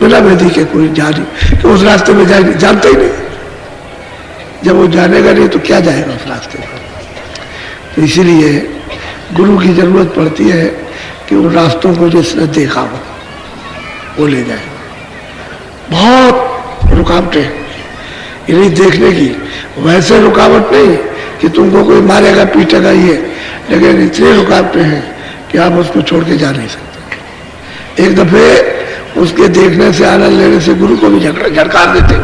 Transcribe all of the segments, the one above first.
बिना विधि के कोई जा नहीं, कि उस रास्ते में जाए, जानता ही नहीं। जब वो जानेगा नहीं तो क्या जाएगा उस रास्ते पर। तो इसीलिए गुरु की जरूरत पड़ती है कि उन रास्तों को जिसने देखा हो वो ले जाए। बहुत रुकावटें इन्हीं देखने की, वैसे रुकावट नहीं कि तुमको कोई मारेगा पीटेगा ये, लेकिन इतनी रुकावटें हैं कि आप उसको छोड़ के जा नहीं सकते। एक दफे उसके देखने से, आनंद लेने से गुरु को भी झटकार देते,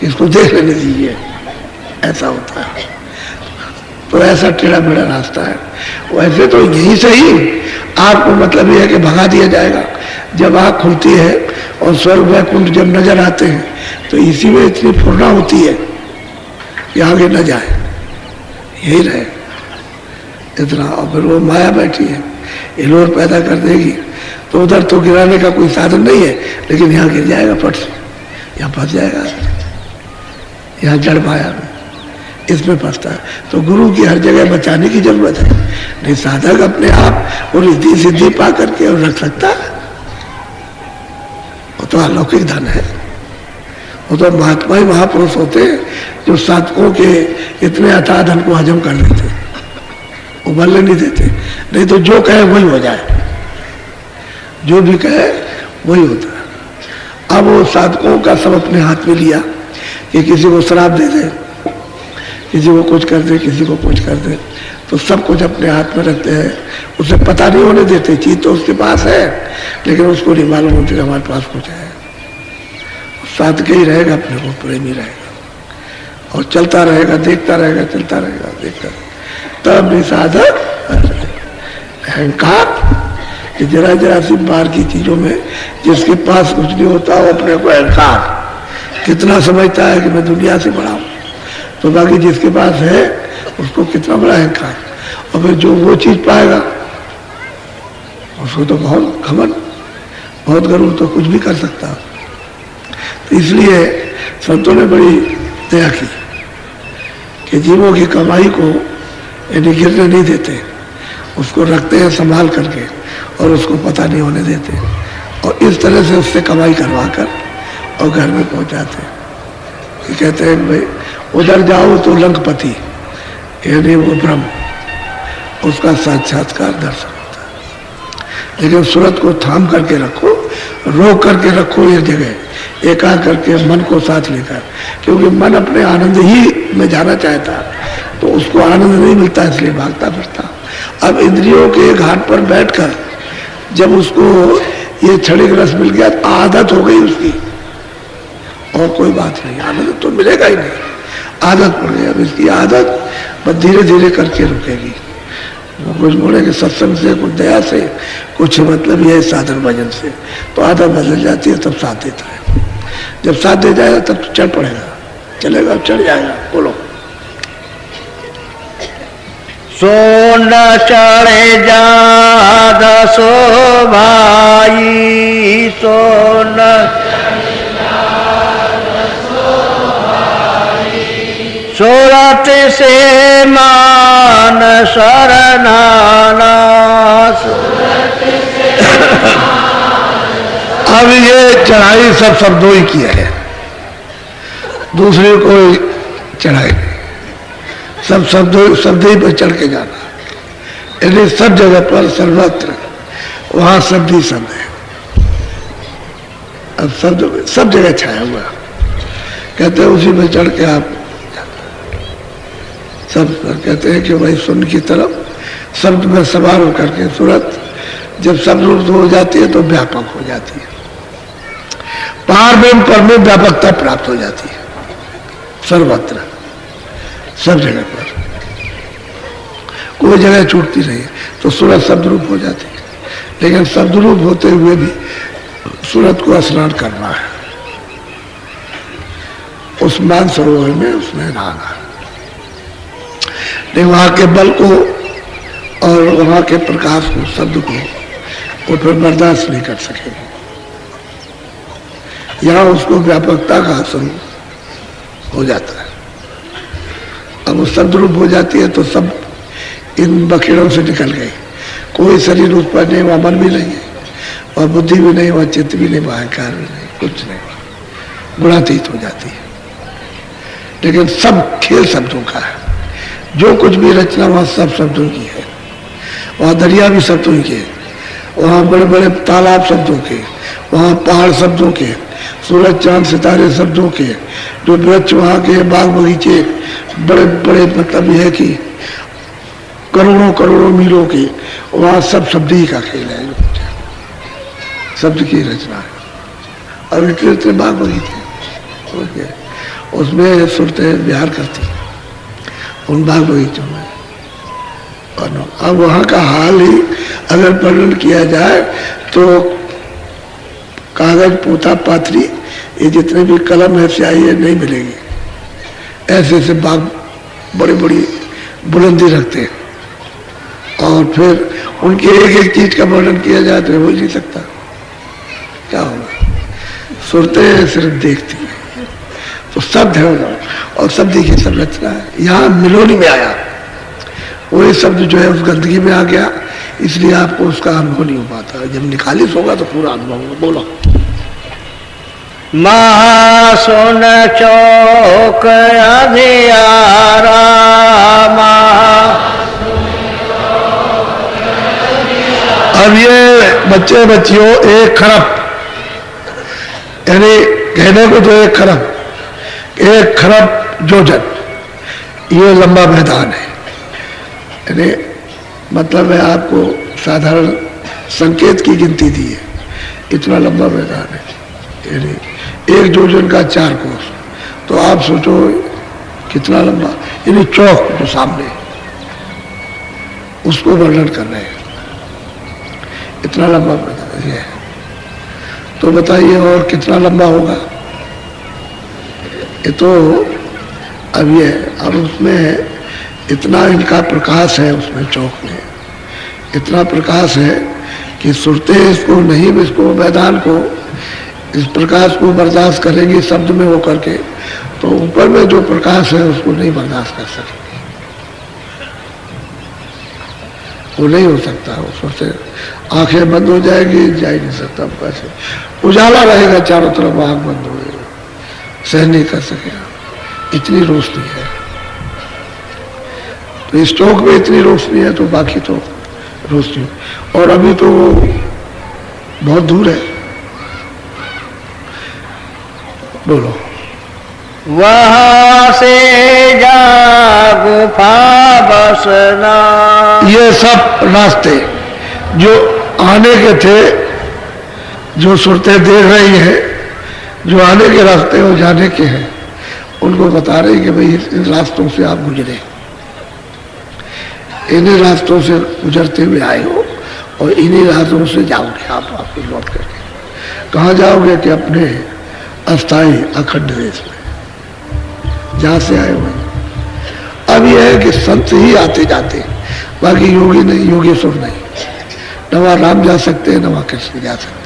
इसको देख लेने दीजिए, ऐसा होता है। तो ऐसा टेढ़ा मेढ़ा रास्ता है। वैसे तो यही सही, आपको मतलब यह है कि भगा दिया जाएगा। जब आँख खुलती है और स्वर्ग वैकुंठ जब नजर आते हैं तो इसी में इतनी फुर्ना होती है कि आगे न जाए, यही रहे इतना। और फिर वो माया बैठी है, हिलोर पैदा कर देगी। तो उधर तो गिराने का कोई साधन नहीं है, लेकिन यहाँ गिर जाएगा फट से, यहाँ फंस जाएगा, यहाँ जड़ माया में, इसमें फंसता है। तो गुरु की हर जगह बचाने की जरूरत है। नहीं साधक अपने आप वो रिद्धि सिद्धि पा करके और रख सकता है, वो तो अलौकिक धन है। वो तो महात्मा ही महापुरुष होते हैं जो साधकों के इतने अथाह धन को हजम कर लेते, उबलने नहीं देते। नहीं तो जो कहे वही हो जाए, जो भी कहे वही होता है। अब वो साधकों का सब अपने हाथ में लिया कि किसी को शराब दे दे, किसी को कुछ कर दे, किसी को कुछ कर दे, तो सब कुछ अपने हाथ में रखते हैं। उसे पता नहीं होने देते, चीज तो उसके पास है लेकिन उसको नहीं मालूम होती कि हमारे पास कुछ है। साधक ही रहेगा, अपने को प्रेमी रहेगा और चलता रहेगा, देखता रहेगा, चलता रहेगा, देखता रहेगा। तब भी साधक अहंकार, जरा जरा सी बाहर की चीजों में जिसके पास कुछ नहीं होता वो अपने को अहंकार कितना समझता है कि मैं दुनिया से बड़ा हूं, तो बाकी जिसके पास है उसको कितना बड़ा अहंकार। और फिर जो वो चीज पाएगा उसको तो बहुत घमंड, बहुत गर्व, तो कुछ भी कर सकता। तो इसलिए संतों ने बड़ी दया की कि जीवों की कमाई को यानी गिरने नहीं देते, उसको रखते हैं संभाल करके और उसको पता नहीं होने देते, और इस तरह से उससे कमाई करवा कर और घर में पहुंचाते हैं। ये कहते हैं भाई उधर जाओ तो लंकपति यानी वो ब्रह्म, उसका साक्षात्कार दर्शन होता है। लेकिन सूरत को थाम करके रखो, रोक करके रखो ये जगह, एकाग्र करके मन को साथ लेकर, क्योंकि मन अपने आनंद ही में जाना चाहता है तो उसको आनंद नहीं मिलता, इसलिए भागता फिरता। अब इंद्रियों के घाट पर बैठकर जब उसको ये क्षणिक रस मिल गया, आदत हो गई उसकी, और कोई बात नहीं, आनंद तो मिलेगा ही नहीं, आदत पड़ गई। अब इसकी आदत बस धीरे धीरे करके रुकेगी। कुछ बोले कि सत्संग से, कुछ दया से, कुछ मतलब ये साधन भजन से, तो आदत बदल जाती है, तब साथ देता है। जब साथ दे जाएगा तब तो चढ़ पड़ेगा, चलेगा, चढ़ जाएगा। बोलो सोन चढ़े जादा सो भाई, सोन सूरत से मान शरणाना। अब ये चढ़ाई सब शब्दों ही की है, दूसरी कोई चढ़ाई नहीं, सब शब्द ही पर चढ़ के जाना। यदि सब जगह पर सर्वत्र वहां शब्द ही शब्द है। अब शब्द सब जगह छाया हुआ, कहते हैं उसी में चढ़ के आप सब कहते हैं कि भाई शून्य की तरफ शब्द में सवार होकर के सूरत जब शब्द रूप हो जाती है तो व्यापक हो जाती है, पार में व्यापकता प्राप्त हो जाती है सर्वत्र, सब जगह पर, कोई जगह छूटती नहीं। तो सूरत शब्द रूप हो जाती है, लेकिन शब्द रूप होते हुए भी सूरत को स्नान करना है, उस मान सरोवर में उसमें नहाना है। नहीं वहां के बल को और वहां के प्रकाश को, शब्द को वो फिर बर्दाश्त नहीं कर सकेंगे। यहाँ उसको व्यापकता का आसन हो जाता है। अब वो शब्द रूप हो जाती है तो सब इन बखेड़ों से निकल गए, कोई शरीर उस पर नहीं, वहां मन भी नहीं है, वह बुद्धि भी नहीं, वह चित्त भी नहीं, वह अहंकार भी नहीं, कुछ नहीं, गुणातीत हो जाती है। लेकिन सब खेल शब्दों का है, जो कुछ भी रचना वहाँ सब शब्दों की है। वहाँ दरिया भी शब्दों के, वहाँ बड़े बड़े तालाब शब्दों के, वहाँ पहाड़ शब्दों के, सूरज चांद सितारे शब्दों के, जो वृक्ष वहाँ के बाग बगीचे बड़े बड़े, मतलब यह है कि करोड़ों करोड़ों मीलों के, वहाँ सब शब्द ही का खेल है, शब्द की रचना है। और इतने इतने बाग बगीचे, उसमें सुरतें विहार करती हैं उन बाग बगीचों में। अब वहाँ का हाल ही अगर वर्णन किया जाए तो कागज पोता पाथरी ये जितने भी कलम है स्याही है नहीं मिलेगी। ऐसे ऐसे बाग बड़ी बड़ी बुलंदी रखते हैं, और फिर उनकी एक एक चीज का वर्णन किया जाए तो हो नहीं सकता। क्या होगा, सुरतें सिर्फ देखती है, तो शब्द है और शब्द की संरचना है। यहाँ मिलोनी में आया, वही शब्द जो है उस गंदगी में आ गया, इसलिए आपको उसका अनुभव नहीं हो पाता। जब निकालिस होगा तो पूरा अनुभव होगा। बोलो। महासुन चौक अधियारा, अब ये बच्चे बच्चियों 1 खरब, यानी कहने को तो 1 खरब, 1 खरब योजन, ये लंबा मैदान है। यानी मतलब है आपको साधारण संकेत की गिनती दी है, इतना लंबा मैदान है। यानी 1 योजन का 4 कोस, तो आप सोचो कितना लंबा, यानी चौक जो सामने उसको वर्णन कर रहे हैं, इतना लंबा मैदान है। तो बताइए और कितना लंबा होगा। ये तो अब ये, अब उसमें इतना इनका प्रकाश है, उसमें चौक में इतना प्रकाश है कि सुरते इसको नहीं, इसको मैदान को, इस प्रकाश को बर्दाश्त करेंगे शब्द में हो करके, तो ऊपर में जो प्रकाश है उसको नहीं बर्दाश्त कर सकेंगे, वो नहीं हो सकता। उसमें से आंखें बंद हो जाएगी, जा ही नहीं सकता। कैसे उजाला रहेगा चारों तरफ, आंख बंद हो जाएगी, सहन नहीं कर सकेगा, इतनी रोशनी है। तो इस चौक में इतनी रोशनी है, तो बाकी तो रोशनी, और अभी तो वो बहुत दूर है। बोलो। वहाँ से जा गुफा बसना, ये सब रास्ते जो आने के थे, जो सुरतें देख रही है, जो आने के रास्ते और जाने के हैं, उनको बता रहे कि भाई इन रास्तों से आप गुजरे, इन्हीं रास्तों से गुजरते हुए आए हो, और इन्हीं रास्तों से जाओगे आप वापस लौट करके। कहाँ जाओगे कि अपने अस्थाई अखंड देश में, जहाँ से आए हुए। अब यह है कि संत ही आते जाते, बाकी योगी नहीं, योगेश्वर नहीं। न वहाँ राम जा सकते, न वहाँ कृष्ण जा सकते,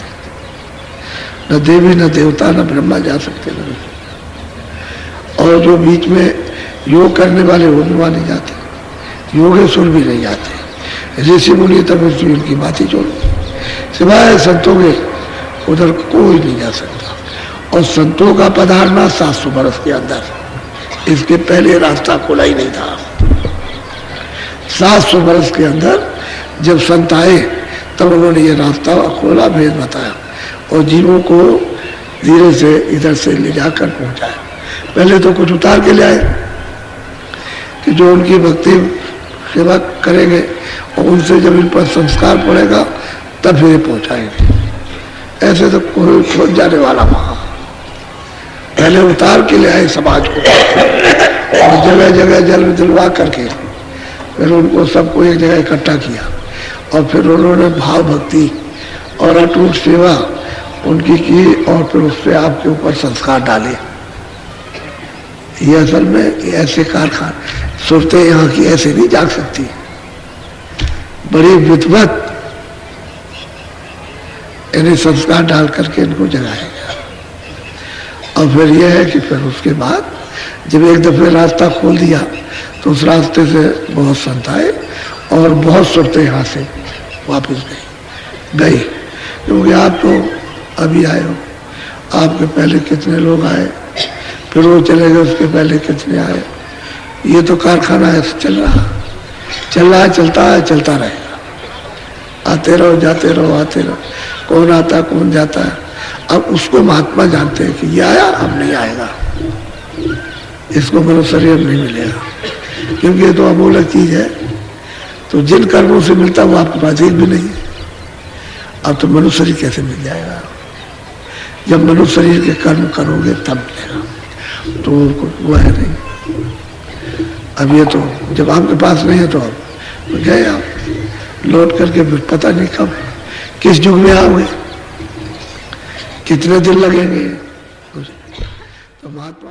न देवी, न देवता, न ब्रह्मा जा सकते, न, और जो बीच में योग करने वाले वो भी वहाँ नहीं जाते, योगेश्वर भी नहीं जाते, ऋषि मुनि तब उनकी बात ही छोड़, सिवाय संतों के उधर कोई नहीं जा सकता। और संतों का पधारना 700 वर्ष के अंदर, इसके पहले रास्ता खुला ही नहीं था। 700 वर्ष के अंदर जब संत आए तब उन्होंने ये रास्ता खोला, भेद बताया, और जीवों को धीरे से इधर से ले जाकर पहुंचाया। पहले तो कुछ उतार के ले आए कि जो उनकी भक्ति सेवा करेंगे, और उनसे जब इन पर संस्कार पड़ेगा तब फिर पहुंचाएंगे। ऐसे तो कोई छोड़ जाने वाला वहां, पहले उतार के ले आए समाज को, और जगह जगह जल दिलवा करके फिर उनको सबको एक जगह इकट्ठा किया, और फिर उन्होंने भाव भक्ति और अटूट सेवा उनकी की, और फिर उस पर आपके ऊपर संस्कार डाले। ये असल में ऐसे कारखाने सुरतें यहाँ की ऐसे नहीं जाग सकती, बड़ी विद्वत इन्हें संस्कार डाल करके इनको जगाया गया। और फिर यह है कि फिर उसके बाद जब एक दफे रास्ता खोल दिया तो उस रास्ते से बहुत संत आए, और बहुत सुरतें यहाँ से वापस गई। क्योंकि आप तो अभी आए हो, आपके पहले कितने लोग आए, फिर वो चले गए, उसके पहले कितने आए। ये तो कारखाना ऐसे चल रहा है, चलता है, चलता रहेगा। आते रहो, जाते रहो, आते रहो, कौन आता कौन जाता है। अब उसको महात्मा जानते हैं कि ये आया, अब नहीं आएगा, इसको मनुष्य शरीर नहीं मिलेगा, क्योंकि ये तो अमूल्य चीज है। तो जिन कर्मों से मिलता वो आपके पास एक भी नहीं है। अब तो मनुष्य शरीर कैसे मिल जाएगा? जब मनुष्य शरीर के कर्म करोगे तब मिलेगा, तो वो है नहीं। अब ये तो जब आपके पास नहीं है तो अब गए आप लौट करके, पता नहीं कब किस युग में आओगे, कितने दिन लगेंगे। तो महात्मा